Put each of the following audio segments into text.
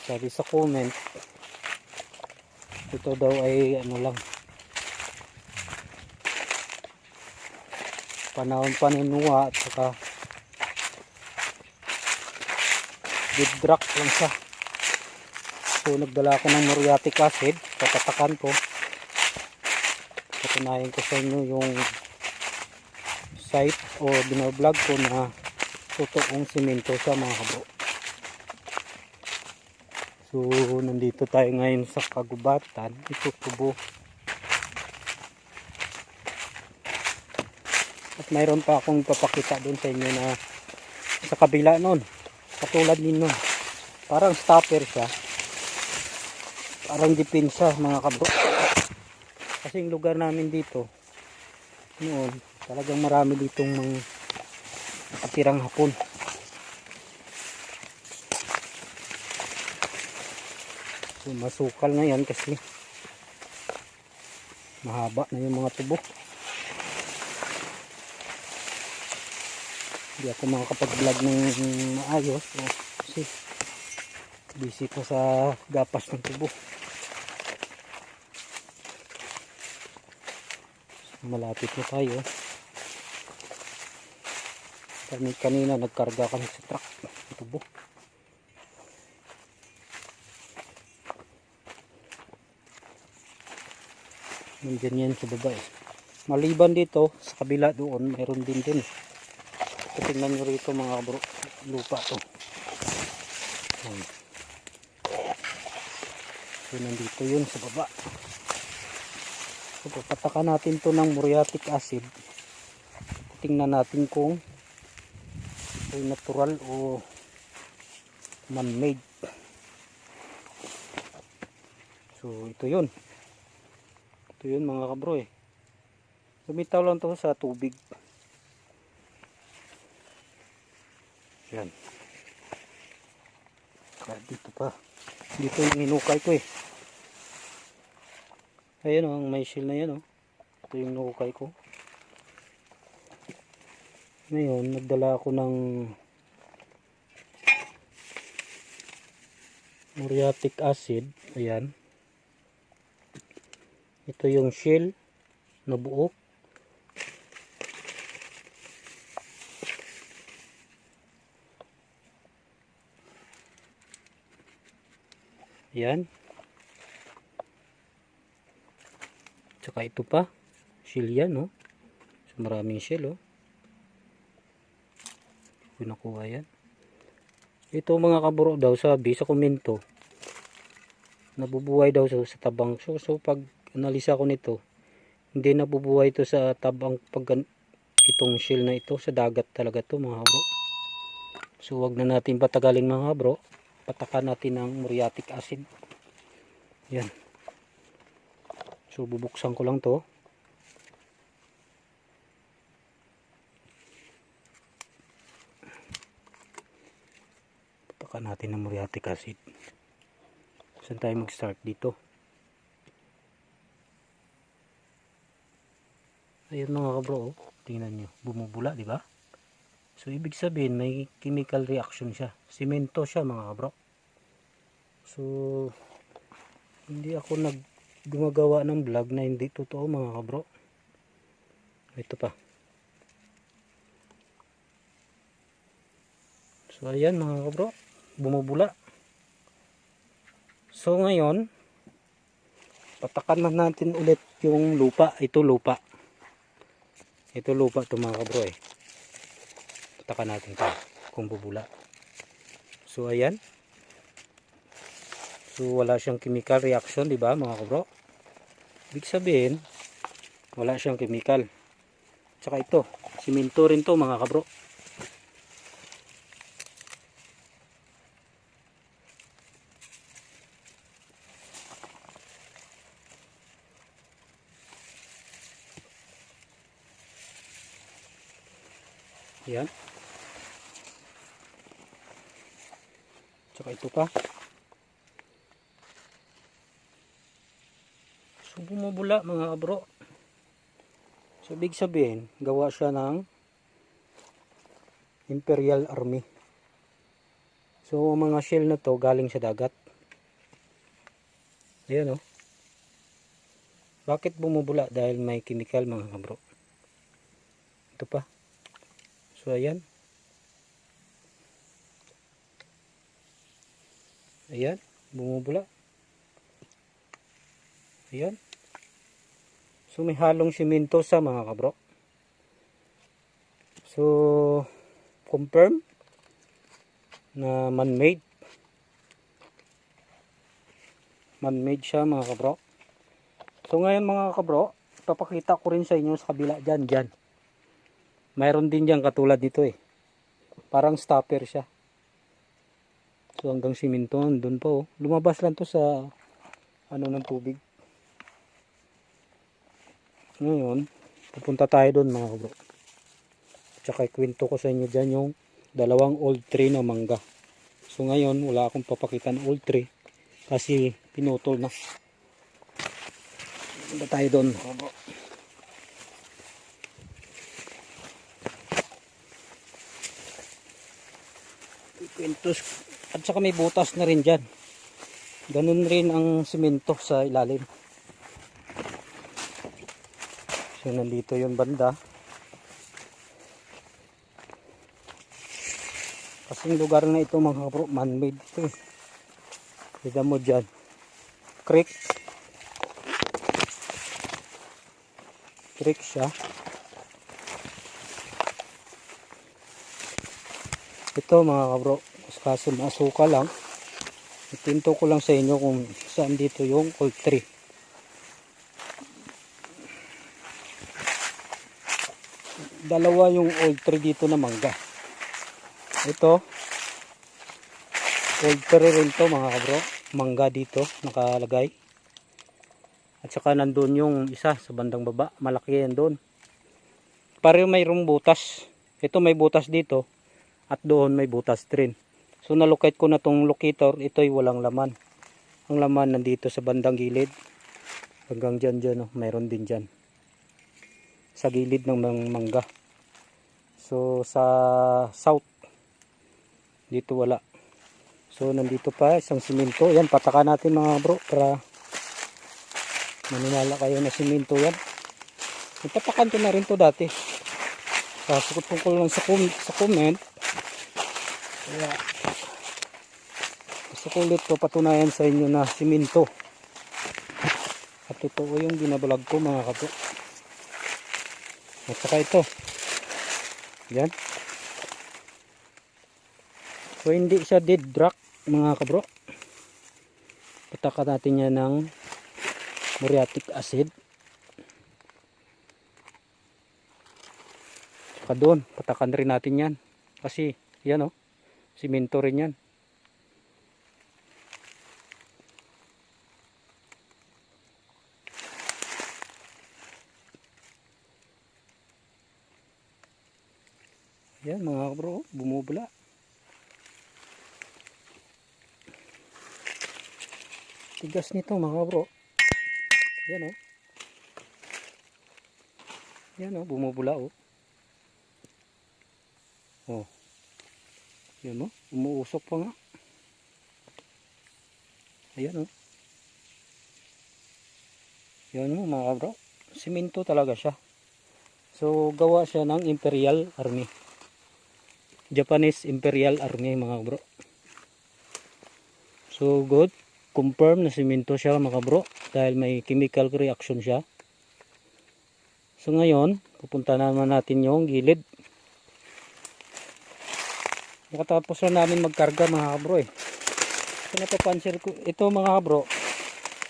Sabi sa comment, ito daw ay ano lang, panahon paninuha at saka gidrak lang siya. So nagdala ako ng muriatic acid, patatakan ko, patunayan ko sa inyo yung site o binoblog ko na totoong simento siya mga kabro. So nandito tayo ngayon sa kagubatan, ito tubo. At mayroon pa akong ipapakita doon sa inyo na sa kabila nun, katulad ninyo, parang stopper siya, parang depensa mga kabro. Kasi yung lugar namin dito noon, talagang marami ditong mga nakatirang hapon. So masukal na yan kasi mahaba na yung mga tubo. Hindi ako makakapag-vlog ng maayos kasi busy pa sa gapas ng tubo. So, malapit na tayo. Kanina nagkarga kami sa truck ng tubo. Nandiyan yan sa baba eh. Maliban dito sa kabila doon, mayroon din dun. Tingnan nyo rito mga bro, lupa to. So nandito yun sa baba. So papatakan natin to ng muriatic acid. Tingnan natin kung ay natural o man-made. So ito yun. Ito yun mga kabro eh. Lumitaw lang to sa tubig. Yan. Kaya dito pa. Dito yung hinukay ko eh. Ayan o, ang may shell na yan o. Ito yung hinukay ko. Ngayon, nagdala ako ng muriatic acid. Ayan. Ito yung shell na buo. Ayan. Tsaka ito pa. Shell yan, no? So, maraming shell, oh. Pinakuha yan. Ito mga kaburo daw, sabi sa komento, nabubuhay daw sa tabang. So pag analisa ko nito, hindi nabubuhay ito sa tabang pag itong shell na ito. Sa dagat talaga to mga kabro. So wag na natin patagalin mga kabro. Patakan natin ng muriatic acid. Yan. So bubuksan ko lang to. Patakan natin ng muriatic acid. Saan tayo mag-start dito? Ayun mga kabro, oh. Tingnan nyo, bumubula, di ba? So ibig sabihin may chemical reaction siya. Simento siya mga kabro. So hindi ako gumagawa ng vlog na hindi totoo mga kabro. Ito pa. So ayan mga kabro, bumubula. So ngayon, patakan na natin ulit yung lupa. Ito lupa. Ito lupa ito mga kabro eh. Patakan natin ito kung bubula. So ayan. So wala siyang chemical reaction, di ba mga kabro? Ibig sabihin, wala siyang chemical. Tsaka ito, simento rin to mga kabro. Yan. Tsaka ito pa. So bumubula mga kabro. So ibig sabihin, gawa siya ng Imperial Army. So mga shell na to galing sa dagat. Ayan, oh. Bakit bumubula? Dahil may chemical, mga kabro. Ito pa. So ayan. Ayan, bumubula. Ayan. So may halong simento sa, mga kabro. So confirm na man-made. Man-made siya, mga kabro. So ngayon, mga kabro, papakita ko rin sa inyo sa kabila dyan. Mayroon din dyan katulad nito eh. Parang stopper siya. So hanggang simento, doon pa oh. Lumabas lang to sa ano ng tubig. Ngayon, pupunta tayo doon, mga kabro. Tsaka ikwento ko sa inyo dyan yung dalawang old tree na mangga. So ngayon, wala akong papakita ng old tree kasi pinutol na. Punta tayo doon, mga kabro. Ikwentos. At saka may butas na rin dyan. Ganun rin ang simento sa ilalim. So nandito yung banda. Kasing lugar na ito, mga kabro, man-made ito eh. Kita mo dyan. Creek. Creek siya. Ito, mga kabro, kaso masuka lang. Itinto ko lang sa inyo kung saan dito yung old tree. Dalawa yung old tree dito na mangga. Ito old tree rin to, mga kabro. Mangga dito nakalagay. At saka nandun yung isa sa bandang baba. Malaki yan doon. Pareho mayroong butas. Ito may butas dito. At doon may butas rin. So nalocate ko na tong locator. Ito'y walang laman. Ang laman nandito sa bandang gilid. Hanggang dyan oh. Mayroon din dyan. Sa gilid ng mangga. So sa south. Dito wala. So nandito pa isang simento. Yan, patakan natin, mga bro. Para maniwala kayo na simento yan. Patakan ko na rin to dati. Kasukot ko lang sa comment. Kaya gusto ko ulit to patunayan sa inyo na simento. At totoo yung binabalag ko, mga kabro. At saka ito. Yan. So hindi siya dead rock, mga kabro. Patakan natin yan ng muriatic acid. Saka doon, patakan rin natin yan. Kasi yan oh, simento rin yan. Yan, mga kabro, bumubula. Tigas nito, mga kabro. Yan oh. Yan oh, bumubula oh. Oh. Yan oh, umuusok pa nga. Ayan oh. Yan oh, mga kabro. Simento talaga siya. So gawa siya ng Imperial Army. Japanese Imperial Army, mga bro. So good, confirm na simento siya, mga bro, dahil may chemical reaction siya. So ngayon, pupunta naman natin yung gilid. Nakatapos na namin magkarga, mga bro eh. So napapansin ko, ito mga bro,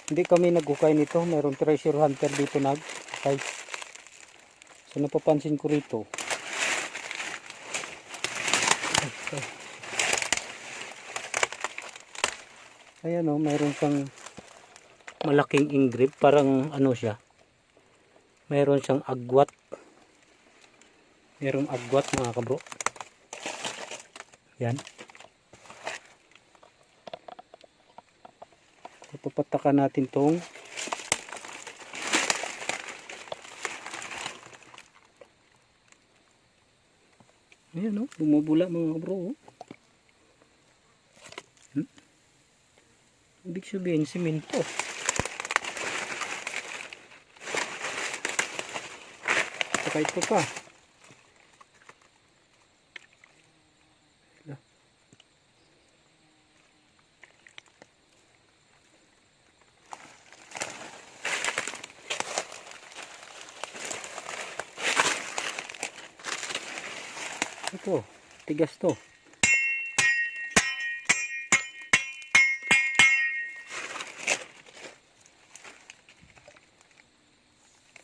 hindi kami nagukay nito, mayroong treasure hunter dito nag-ukay. So napapansin ko rito, ayan o, mayroon siyang malaking ingrip, parang ano siya, mayroon siyang agwat, mayroong agwat, mga kabro. Yan, papatakan natin tong ayan o, bumubula, mga kabro. Ibig sabihin simento. Saka ito pa. Ito, tigas to.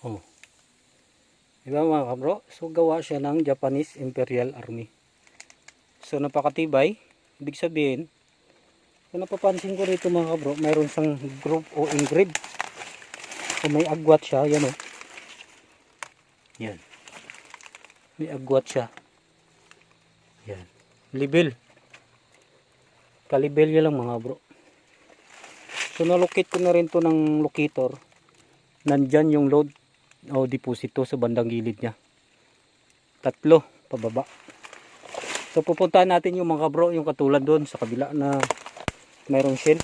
Oh. Diba mga kabro? So gawa siya ng Japanese Imperial Army. So napakatibay. Ibig sabihin, kung napapansin ko rito mga kabro, mayroon siyang group o engrave. So may agwat siya, yan o. Yan. May agwat siya. Yan. Libel. Kalibelya lang mga bro. So nalocate ko na rin to ng locator. Nandyan yung load o deposito sa bandang gilid niya. 3 pababa. So pupuntahan natin yung mga bro, yung katulad doon sa kabila na mayroong shell.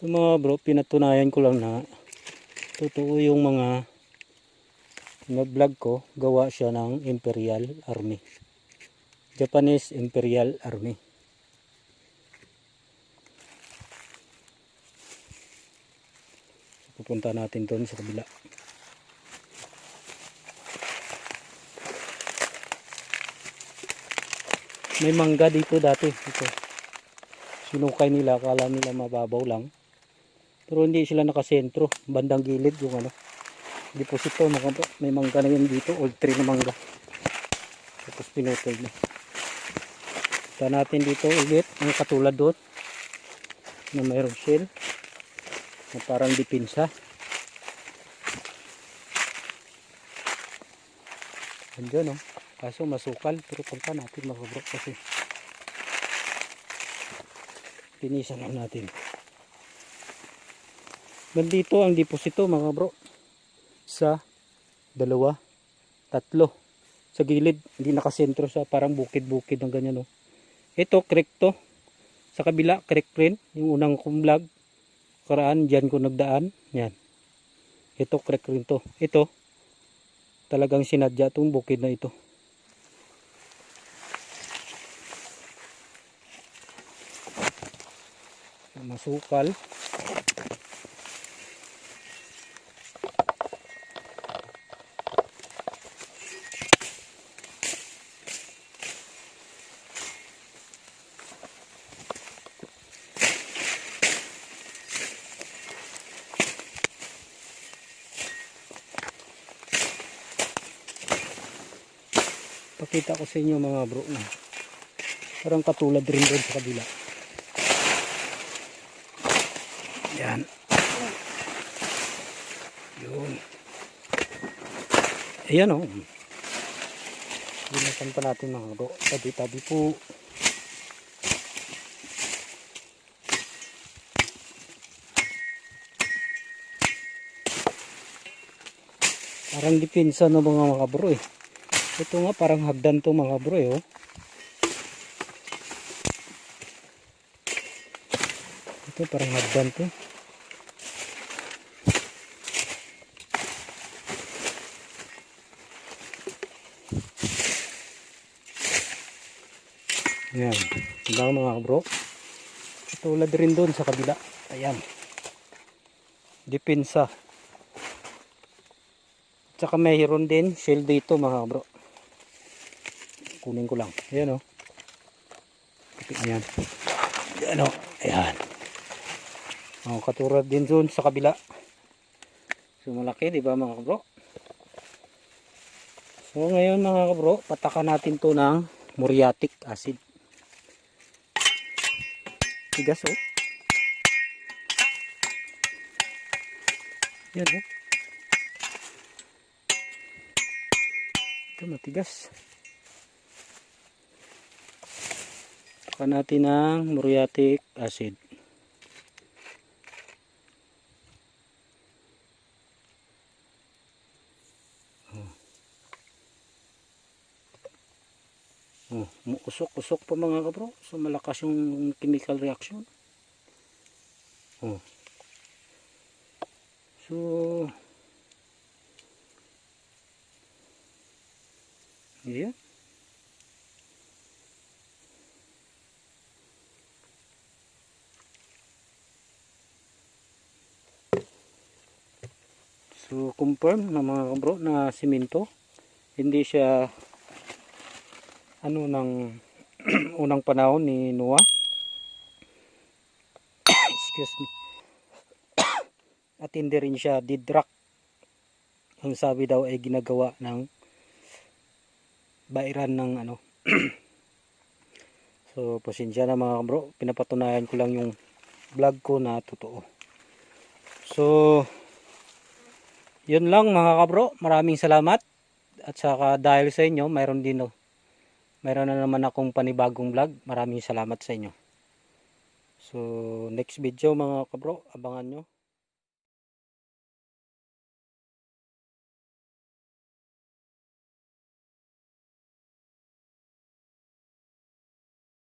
So mga bro, pinatunayan ko lang na totoo yung mga na-vlog ko, gawa siya ng Imperial Army. Japanese Imperial Army. Pupunta natin doon sa kabila. May mangga dito dati. Ito. Sinukay nila, akala nila mababaw lang. Pero hindi sila nakasentro. Bandang gilid yung ano. Deposito, may mangga na yun dito, old tree na mangga. Tapos pinutol na. Kita natin dito ulit ang katulad doon na mayroong shell na parang dipinsa. Andyan o, kaso masukal, pero punta natin mga bro kasi pinisan lang natin. Nandito ang deposito mga bro sa 2, 3 sa gilid, hindi nakasentro sa parang bukid-bukid ng ganyan no. Ito creek to, sa kabila creek rin, yung unang kong vlog karaan, dyan ko nagdaan, yan. Ito creek rin to, ito talagang sinadya itong bukid na ito. Masukal. Pakita ko sa inyo mga bro na parang katulad rin doon sa kabila. Yan. Yun. Ayan o. Binasan pa natin mga bro. Tabi-tabi po. Parang dipinsa no mga bro eh. Ito nga parang hagdan to mga bro eh oh. Ito parang hagdan to. Ayan. Diba mga bro? Tulad rin doon sa kabila. Ayan. Dipinsa. Tsaka mayroon din shell dito mga bro. Kunin ko lang. Ayan o. Ayan. Ayan o. Ayan. Katulad din doon sa kabila. So malaki diba mga bro? So ngayon mga bro, patakan natin to ng muriatic acid. Tigas o. Ayan o. Ito matigas. Patakan natin ng muriatic acid. Oh, usok-usok pa mga kabro. So malakas yung chemical reaction. Oh. So yeah. So confirm na mga kabro na simento. Hindi siya ano ng unang panahon ni Noah. Excuse me. At hindi rin siya dead rock. Ang sabi daw ay ginagawa ng bairan ng ano. So pasensya na mga kabro, pinapatunayan ko lang yung vlog ko na totoo. So yun lang mga kabro, maraming salamat. At saka dahil sa inyo, mayroon na naman akong panibagong vlog. Maraming salamat sa inyo. So next video mga kabro, abangan nyo.